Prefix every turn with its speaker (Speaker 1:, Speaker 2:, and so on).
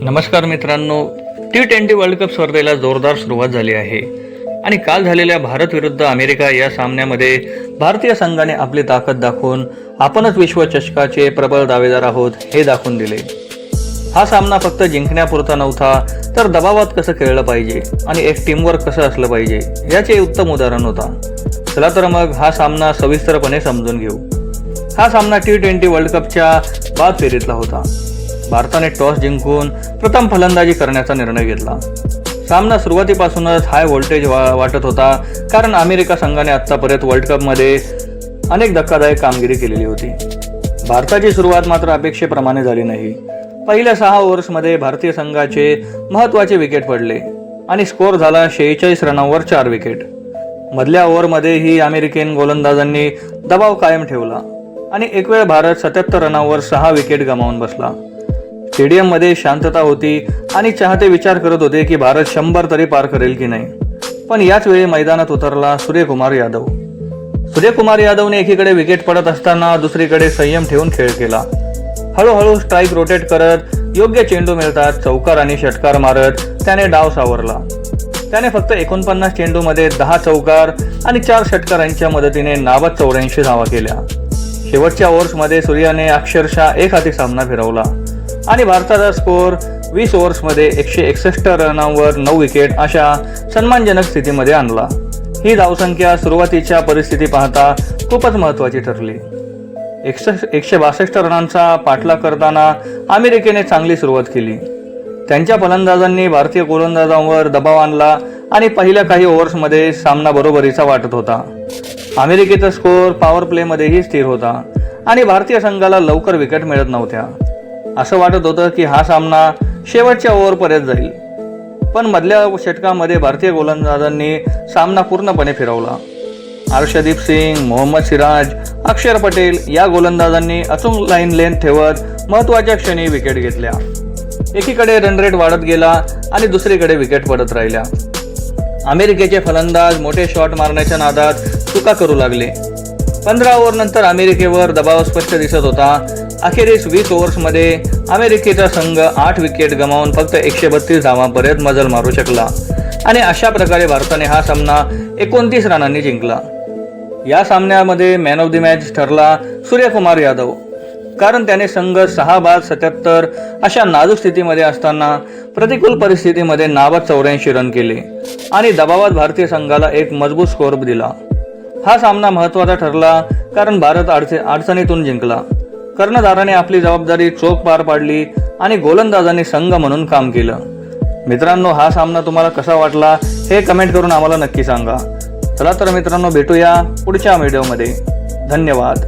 Speaker 1: नमस्कार मित्रांनो, T20 world cup स्पर्धेला जोरदार सुरुवात झाली आहे आणि काल झालेल्या भारत विरुद्ध अमेरिका या सामन्यामध्ये भारतीय संघाने आपली ताकद दाखवून आपणच विश्वचषकाचे प्रबळ दावेदार आहोत हे दाखवून दिले। हा सामना फक्त जिंकण्यापुरता नव्हता तर दबावात कसं खेळलं पाहिजे आणि एक टीमवर्क कसं असलं पाहिजे याचे उत्तम उदाहरण होता। चला तर मग हा सामना सविस्तरपणे समजून घेऊ। हा सामना T20 वर्ल्ड कपच्या बाद फेरीतला होता। भारताने टॉस जिंकून प्रथम फलंदाजी करण्याचा निर्णय घेतला। सामना सुरुवातीपासूनच हाय व्होल्टेज वाटत होता, कारण अमेरिका संघाने आतापर्यंत वर्ल्ड कपमध्ये अनेक धक्कादायक कामगिरी केलेली होती। भारताची सुरुवात मात्र अपेक्षेप्रमाणे झाली नाही। पहिल्या 6 ओव्हर्समध्ये भारतीय संघाचे महत्त्वाचे विकेट पडले आणि स्कोअर झाला 46 रनांवर 4 विकेट। मधल्या ओव्हरमध्येही अमेरिकन गोलंदाजांनी दबाव कायम ठेवला आणि एक वेळ भारत 77 रनांवर 6 विकेट गमावून बसला। स्टेडियममध्ये शांतता होती आणि चाहते विचार करत होते की भारत 100 तरी पार करेल की नाही। पण याच वेळी मैदानात उतरला सूर्यकुमार यादव। सूर्यकुमार यादवने एकीकडे विकेट पडत असताना दुसरीकडे संयम ठेवून खेळ केला। हळूहळू स्ट्राईक रोटेट करत योग्य चेंडू मिळतात चौकार आणि षटकार मारत त्याने डाव सावरला। त्याने फक्त 49 चेंडूमध्ये 10 चौकार आणि 4 षटकारांच्या मदतीने नाबाद 84 धावा केल्या। शेवटच्या ओव्हर्समध्ये सूर्याने अक्षरशः एक हाती सामना फिरवला आणि भारताचा स्कोअर 20 ओव्हर्समध्ये 161 रनांवर 9 विकेट अशा सन्मानजनक स्थितीमध्ये आणला। ही धावसंख्या सुरुवातीच्या परिस्थिती पाहता खूपच महत्त्वाची ठरली। 162 रनांचा पाठलाग करताना अमेरिकेने चांगली सुरुवात केली। त्यांच्या फलंदाजांनी भारतीय गोलंदाजांवर दबाव आणला आणि पहिल्या काही ओव्हर्समध्ये सामना बरोबरीचा वाटत होता। अमेरिकेचा स्कोअर पॉवर प्लेमध्येही स्थिर होता आणि भारतीय संघाला लवकर विकेट मिळत नव्हत्या। असं वाटत होतं की हा सामना शेवटच्या ओव्हरपर्यंत जाईल, पण मधल्या षटकामध्ये भारतीय गोलंदाजांनी सामना पूर्णपणे फिरवला। अर्शदीप सिंग, मोहम्मद सिराज, अक्षर पटेल या गोलंदाजांनी अचूक लाईन लेंथ ठेवत महत्त्वाच्या क्षणी विकेट घेतल्या। एकीकडे रन रेट वाढत गेला आणि दुसरीकडे विकेट पडत राहिल्या। अमेरिकेचे फलंदाज मोठे शॉट मारण्याच्या नादात चुका करू लागले। 15 ओव्हरनंतर अमेरिकेवर दबाव स्पष्ट दिसत होता। अखेरीस 20 ओव्हर्समध्ये अमेरिकेचा संघ 8 विकेट गमावून फक्त 132 धावांपर्यंत मजल मारू शकला आणि अशा प्रकारे भारताने हा सामना 29 रनांनी जिंकला। या सामन्यामध्ये मॅन ऑफ द मॅच ठरला सूर्यकुमार यादव, कारण त्याने संघ 6 बाद 77 अशा नाजूक स्थितीमध्ये असताना प्रतिकूल परिस्थितीमध्ये नाबाद 84 रन केले आणि दबावात भारतीय संघाला एक मजबूत स्कोअर दिला। हा सामना महत्त्वाचा ठरला कारण भारत अडचणीतून जिंकला। कर्णधाराने आपली जबाबदारी चोख पार पाडली आणि गोलंदाजांनी संघ म्हणून काम केलं। मित्रांनो, हा सामना तुम्हाला कसा वाटला हे कमेंट करून आम्हाला नक्की सांगा। चला तर मित्रांनो, भेटूया पुढच्या व्हिडिओमध्ये। धन्यवाद।